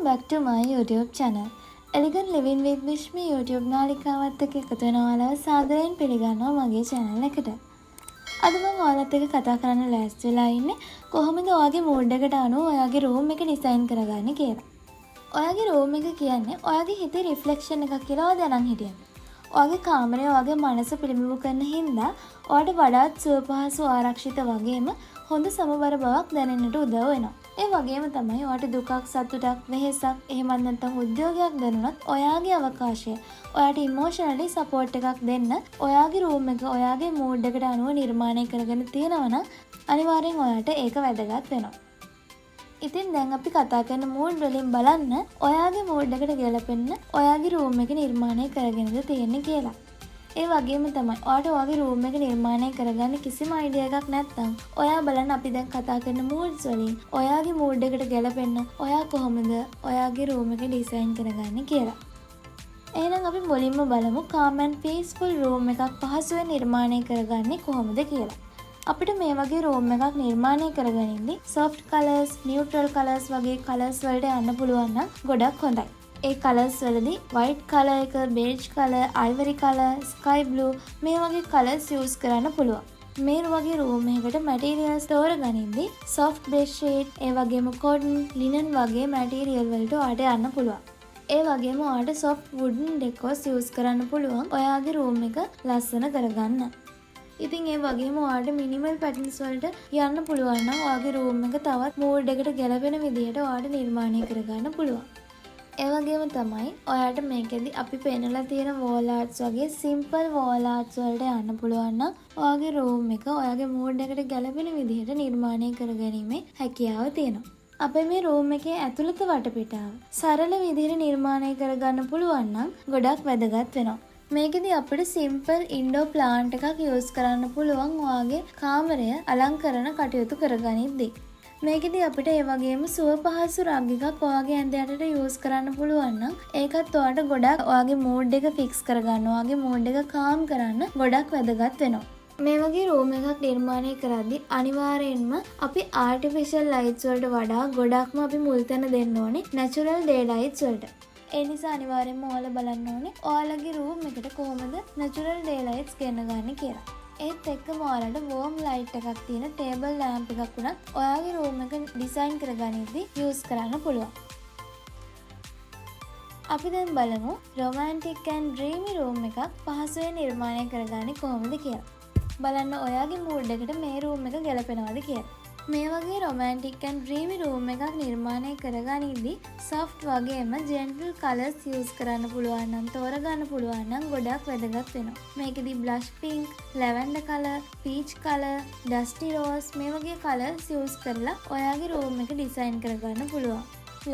Welcome back to my YouTube channel. Elegant Living with Vishmi YouTube නාලිකාවත් එක්ක එකතු වෙන ඔයාලව සාදරයෙන් පිළිගන්නවා මගේ channel එකට. අද මම ඔයාලත් එක්ක කතා කරන්න ලෑස්ති වෙලා ඉන්නේ කොහොමද ඔයාගේ mood එකට අනුව ඔයාගේ room එක design කරගන්නේ කියලා. ඔයාගේ room එක කියන්නේ ඔයාගේ හිතේ reflection එකක් කියලා ඔයා දැනන් හිටියද? ඔයාගේ කාමරය ඔයාගේ මනස පිළිඹු කරන හින්දා ඔයාට වඩාත් සුව පහසු ආරක්ෂිත වගේම හොඳ සමබර බවක් දැනෙන්නට උදව් වෙනවා. ඒ වගේම තමයි ඔයාට දුකක් සතුටක් වෙහෙසක් එහෙමත් නැත්නම් උද්‍යෝගයක් දැනුණත් ඔයාගේ අවකාශය ඔයාට ඉමෝෂනලි සපෝට් එකක් දෙන්න ඔයාගේ රූම් එක ඔයාගේ මූඩ් එකට අනුව නිර්මාණය කරගෙන තියෙනවා නම් අනිවාර්යෙන් ඔයාට ඒක වැදගත් වෙනවා. ඉතින් දැන් අපි කතා කරන මූඩ් වලින් බලන්න ඔයාගේ මූඩ් එකට ගැලපෙන්න ඔයාගේ රූම් එක නිර්මාණය කරගෙනද තියෙන්නේ කියලා. ඒ වගේම තමයි ඔයාට ඔයාගේ රූම් එක නිර්මාණය කරගන්න කිසිම අයිඩියා එකක් නැත්නම් ඔයා බලන්න අපි දැන් කතා කරන මූඩ්ස් වලින් ඔයාගේ මූඩ් එකට ගැලපෙන්න ඔයා කොහොමද ඔයාගේ රූම් එක ඩිසයින් කරගන්නේ කියලා. එහෙනම් අපි මුලින්ම බලමු calm and peaceful room එකක් පහසුවෙන් නිර්මාණය කරගන්නේ කොහොමද කියලා. අපිට මේ වගේ රූම් එකක් නිර්මාණය කරගනින්දි soft colors, neutral colors වගේ colors වලට යන්න පුළුවන් නම් ගොඩක් හොඳයි. ඒ කලර්ස් වලදී white color එක, beige color, ivory color, sky blue මේ වගේ colors use කරන්න පුළුවන්. මේ වගේ room එකකට materials තෝරගනින්දි soft bed sheet, ඒ වගේම cotton, linen වගේ material වලට ඔයාට යන්න පුළුවන්. ඒ වගේම ඔයාට soft wooden decors use කරන්න පුළුවන් ඔයාගේ room එක ලස්සන කරගන්න. ඉතින් ඒ වගේම ඔයාට minimal patterns වලට යන්න පුළුවන් නම් ඔයාගේ room එක තවත් mood එකට ගැලපෙන විදිහට ඔයාට නිර්මාණය කරගන්න පුළුවන්. ඒ වගේම තමයි ඔයාට මේකෙදි අපි පෙන්නලා තියෙන wall arts වගේ simple wall arts වලට යන්න පුළුවන් නම් ඔයාගේ room එක ඔයාගේ mood එකට ගැලපෙන විදිහට නිර්මාණය කරගැනීමේ හැකියාව තියෙනවා. අපේ මේ room එකේ ඇතුළත වටපිටාව සරල විදිහට නිර්මාණය කරගන්න පුළුවන් නම් ගොඩක් වැදගත් වෙනවා. මේකෙදි අපිට simple indoor plant එකක් use කරන්න පුළුවන් ඔයාගේ කාමරය අලංකරණ කටයුතු කරගනිද්දී. මේකෙදි අපිට ඒ වගේම සුව පහසු රග් එකක් ඔයාගේ ඇඳ යටට යූස් කරන්න පුළුවන් නම් ඒකත් ඔයාට ගොඩක් ඔයාගේ මූඩ් එක ෆික්ස් කරගන්න ඔයාගේ මූඩ් එක කාම් කරන්න ගොඩක් වැදගත් වෙනවා. මේ වගේ රූම් එකක් නිර්මාණය කරද්දී අනිවාර්යයෙන්ම අපි ආටිෆිෂල් ලයිට්ස් වලට වඩා ගොඩක්ම අපි මුල් තැන දෙන්න ඕනේ නැචරල් ඩේ ලයිට්ස් වලට. ඒ නිසා අනිවාර්යයෙන්ම ඔයාලා බලන්න ඕනේ ඔයාලගේ රූම් එකට කොහොමද නැචරල් ඩේ ලයිට්ස් ගෙනගන්නේ කියලා. ඒත් එක්කම ඔයාලට වෝම් ලයිට් එකක් තියෙන ටේබල් ලෑම්ප් එකක් උනත් ඔයාගේ රූම් එක ඩිසයින් කරගනිද්දී යූස් කරන්න පුළුවන්. අපි දැන් බලමු රොමැන්ටික් ඇන්ඩ් ඩ්‍රීමි රූම් එකක් පහසුවෙන් නිර්මාණය කරගන්නේ කොහොමද කියලා. බලන්න ඔයාගේ මූඩ් එකට මේ රූම් එක ගැලපෙනවද කියලා. මේ වගේ රොමැන්ටික් ඇන්ඩ් ඩ්‍රීමි රූම් එකක් නිර්මාණය කරගනිද්දී soft වගේම gentle colors use කරන්න පුළුවන් නම් තෝරගන්න පුළුවන් නම් ගොඩක් වැදගත් වෙනවා. මේකෙදි blush pink, lavender color, peach color, dusty rose මේ වගේ colors use කරලා ඔයාගේ රූම් එක ඩිසයින් කරගන්න පුළුවන්.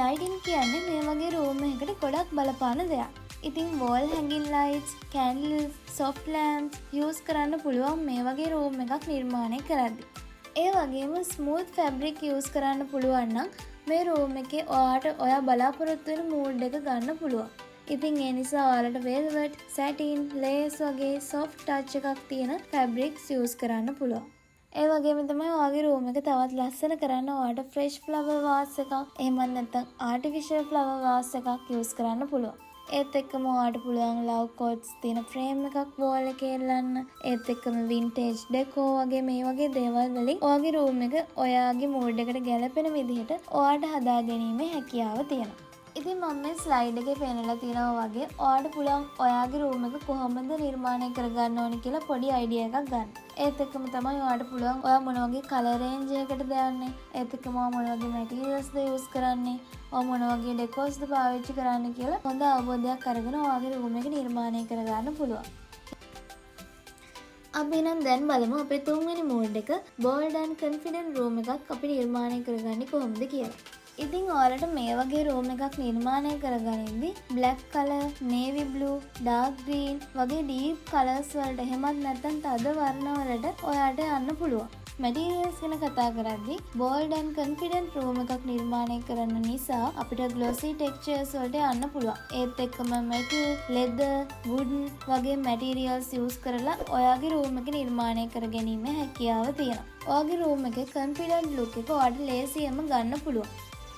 lighting කියන්නේ මේ වගේ රූම් එකකට ගොඩක් බලපාන දෙයක්. ඉතින් wall hanging lights, candles, soft lamps use කරන්න පුළුවන් මේ වගේ රූම් එකක් නිර්මාණය කරද්දී. ඒ වගේම ස්මූත් ෆැබ්‍රික් යූස් කරන්න පුළුවන් නම් මේ රූම් එකේ ඔයාට ඔයා බලාපොරොත්තු වෙන මූඩ් එක ගන්න පුළුවන්. ඉතින් ඒ නිසා ඔයාලට velvet, satin, lace වගේ soft touch එකක් තියෙන fabrics යූස් කරන්න පුළුවන්. ඒ වගේම තමයි ඔයාගේ රූම් එක තවත් ලස්සන කරන්න ඔයාට fresh flower vase එකක් එහෙමත් නැත්නම් artificial flower vase එකක් යූස් කරන්න පුළුවන්. ඒත් එක්කම ඔයාට පුළුවන් love quotes තියෙන frame එකක් wall එකේ එල්ලන්න. ඒත් එක්කම vintage decor වගේ මේ වගේ දේවල් වලින් ඔයාගේ room එක ඔයාගේ mood එකට ගැලපෙන විදිහට ඔයාට හදා ගැනීමේ හැකියාව තියෙනවා. ඉතින් මම මේ slide එකේ පෙන්නලා තියෙනවා වගේ ඔයාට පුළුවන් ඔයාගේ room එක කොහොමද නිර්මාණය කරගන්න ඕනේ කියලා පොඩි idea එකක් ගන්න. ඒත් එක්කම තමයි ඔයාට පුළුවන් ඔයා මොන වගේ color range එකකටද යන්නේ. ඒත් එක්කම ඔයා මොන වගේ materials ද use කරන්නේ. ඔයා මොන වගේ decors ද පාවිච්චි කරන්නේ කියලා හොඳ අවබෝධයක් අරගෙන ඔයාගේ room එක නිර්මාණය කරගන්න පුළුවන්. අපි නම් දැන් බලමු අපේ තුන්වෙනි mood එක bold and confident room එකක් අපි නිර්මාණය කරගන්නේ කොහොමද කියලා. ඉතින් ඔයාලට මේ වගේ room එකක් නිර්මාණය කරගනිද්දී black color, navy blue, dark green වගේ deep colors වලට එහෙමත් නැත්නම් තද වර්ණ වලට ඔයාට යන්න පුළුවන්. materials ගැන කතා කරද්දී bold and confident room එකක් නිර්මාණය කරන නිසා අපිට glossy textures වලට යන්න පුළුවන්. ඒත් එක්කම metal, leather, wooden වගේ materials use කරලා ඔයාගේ room එක නිර්මාණය කරගැනීමේ හැකියාව තියෙනවා. ඔයාගේ room එකේ confident look එක ඔයාලට ලේසියෙන්ම ගන්න පුළුවන්.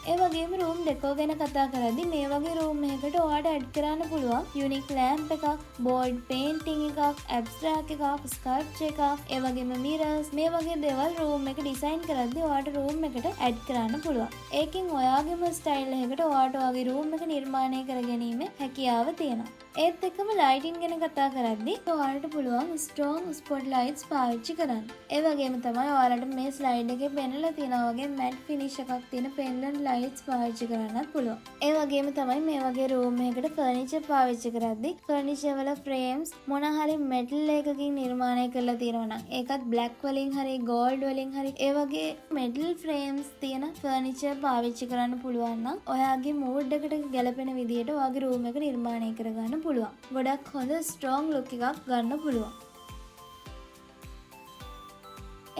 ඒ වගේම රූම් ඩෙකෝ ගැන කතා කරද්දි මේ වගේ රූම් එකකට ඔයාලට ඇඩ් කරන්න පුළුවන් යුනික් ලෑම්ප් එකක්, බෝඩ් පේන්ටිං එකක්, ඇබ්ස්ට්‍රැක්ට් එකක්, ස්කල්ප්චර් එකක්, ඒ වගේම මිරර්ස් මේ වගේ දේවල් රූම් එක ඩිසයින් කරද්දි ඔයාලට රූම් එකට ඇඩ් කරන්න පුළුවන්. ඒකෙන් ඔයාගේම ස්ටයිල් එකකට ඔයාලට ඔයාගේ රූම් එක නිර්මාණය කරගැනීමේ හැකියාව තියෙනවා. ඒත් එක්කම ලයිටින් ගැන කතා කරද්දි ඔයාලට පුළුවන් ස්ට්‍රෝං ස්පොට් ලයිට්ස් පාවිච්චි කරන්න. ඒ වගේම තමයි ඔයාලට මේ ස්ලයිඩ් එකේ පෙන්නලා තියෙනා වගේ මැට් ෆිනිෂ් එකක් තියෙන පෙන්ඩන්ට් ලයිට්ස් පාවිච්චි කරන්නත් පුළුවන්. ඒ වගේම තමයි මේ වගේ රූම් එකකට ෆර්නිචර් පාවිච්චි කරද්දි ෆර්නිචර් වල ෆ්‍රේම්ස් මොන හරි මෙටල් එකකින් නිර්මාණය කරලා තියෙනවා නම් ඒකත් බ්ලැක් වලින් හරි ගෝල්ඩ් වලින් හරි ඒ වගේ මෙටල් ෆ්‍රේම්ස් තියෙන ෆර්නිචර් පාවිච්චි කරන්න පුළුවන් නම් ඔයාගේ මූඩ් එකට ගැලපෙන විදිහට ඔයාගේ රූම් එක නිර්මාණය කරගන්න පුළුවන්. ගොඩක් හොඳ ස්ට්‍රෝං ලුක් එකක් ගන්න පුළුවන්.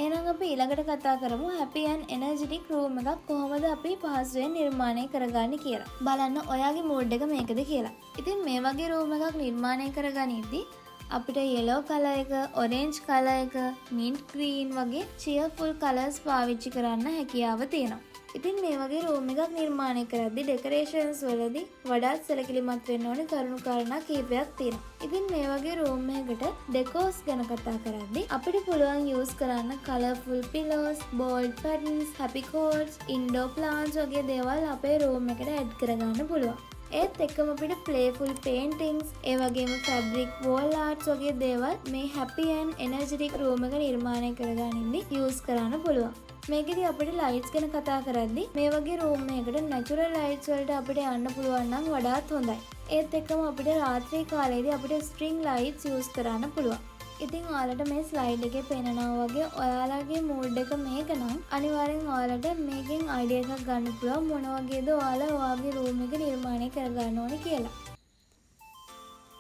එහෙනම් අපි ඊළඟට කතා කරමු happy and energetic room එකක් කොහොමද අපි පහසුවෙන් නිර්මාණය කරගන්නේ කියලා. බලන්න ඔයාගේ මූඩ් එක මේකද කියලා. ඉතින් මේ වගේ room එකක් නිර්මාණය කරගනිද්දි අපිට yellow color එක, orange color එක, mint green වගේ cheerful colors පාවිච්චි කරන්න හැකියාව තියෙනවා. ඉතින් මේ වගේ රූම් එකක් නිර්මාණය කරද්දි ඩෙකරේෂන්ස් වලදී වඩාත් සැලකිලිමත් වෙන්න ඕනේ කරුණු කාරණා කීපයක් තියෙනවා. ඉතින් මේ වගේ රූම් එකකට ඩෙකෝස් ගැන කතා කරද්දි අපිට පුළුවන් යූස් කරන්න colourful pillows, bold patterns, happy chords, indoor plants වගේ දේවල් අපේ රූම් එකට ඇඩ් කරගන්න පුළුවන්. ඒත් එක්කම අපිට playful paintings, ඒ වගේම fabric wall arts වගේ දේවල් මේ happy and energetic room එක නිර්මාණය කරගනිද්දි යූස් කරන්න පුළුවන්. මේකෙදි අපිට ලයිට්ස් ගැන කතා කරද්දි මේ වගේ රූම් එකකට නැචරල් ලයිට්ස් වලට අපිට යන්න පුළුවන් නම් වඩාත් හොඳයි. ඒත් එක්කම අපිට රාත්‍රී කාලේදී අපිට ස්ට්‍රිං ලයිට්ස් යූස් කරන්න පුළුවන්. ඉතින් ඔයාලට මේ ස්ලයිඩ් එකේ පේනනවා වගේ ඔයාලගේ මූඩ් එක මේක නම් අනිවාර්යෙන් ඔයාලට මේකෙන් අයිඩියා එකක් ගන්න පුළුවන් මොන වගේද ඔයාලා ඔයාගේ රූම් එක නිර්මාණය කරගන්න ඕනේ කියලා.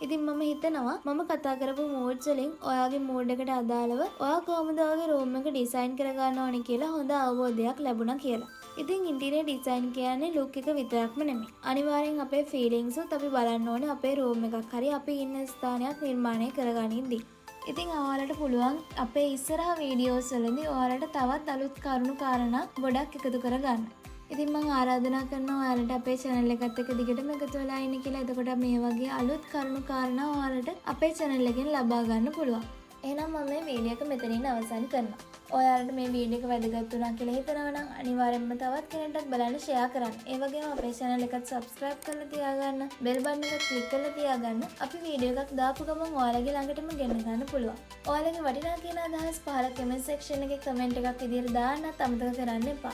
ඉතින් මම හිතනවා මම කතා කරපු මූඩ්ස් වලින් ඔයාගේ මූඩ් එකට අදාළව ඔයා කොහොමද ඔයාගේ රූම් එක ඩිසයින් කරගන්න ඕනේ කියලා හොඳ අවබෝධයක් ලැබුණා කියලා. ඉතින් ඉන්ටීරියර් ඩිසයින් කියන්නේ ලුක් එක විතරක්ම නෙමෙයි. අනිවාර්යෙන් අපේ ෆීලිංග්ස් උත් අපි බලන්න ඕනේ අපේ රූම් එකක් හරි අපි ඉන්න ස්ථානයක් නිර්මාණය කරගනිද්දී. ඉතින් ඔයාලට පුළුවන් අපේ ඉස්සරහ වීඩියෝස් වලදී ඔයාලට තවත් අලුත් කරුණු කාරණා ගොඩක් එකතු කරගන්න. ඉතින් මම ආරාධනා කරනවා ඔයාලට අපේ channel එකත් එක්ක දිගටම එකතු වෙලා ඉන්න කියලා. එතකොට මේ වගේ අලුත් කරුණු කාරණා ඔයාලට අපේ channel එකෙන් ලබා ගන්න පුළුවන්. එහෙනම් මම මේ වීඩියෝ එක මෙතනින් අවසන් කරනවා. ඔයාලට මේ වීඩියෝ එක වැදගත් වුණා කියලා හිතනවා නම් අනිවාර්යෙන්ම තවත් කෙනෙක්ට බලන්න share කරන්න. ඒ වගේම අපේ channel එකත් subscribe කරලා තියාගන්න. bell button එක click කරලා තියාගන්න. අපි වීඩියෝ එකක් දාපු ගමන් ඔයාලගේ ළඟටම ගෙන්න ගන්න පුළුවන්. ඔයාලගේ වටිනා කියන අදහස් පහල comment section එකේ comment එකක් විදියට දාන්නත් අමතක කරන්න එපා.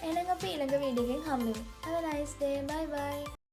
එහෙනම් අපි ඊළඟ වීඩියෝ එකෙන් හම්බෙමු. Have a nice day. Bye bye.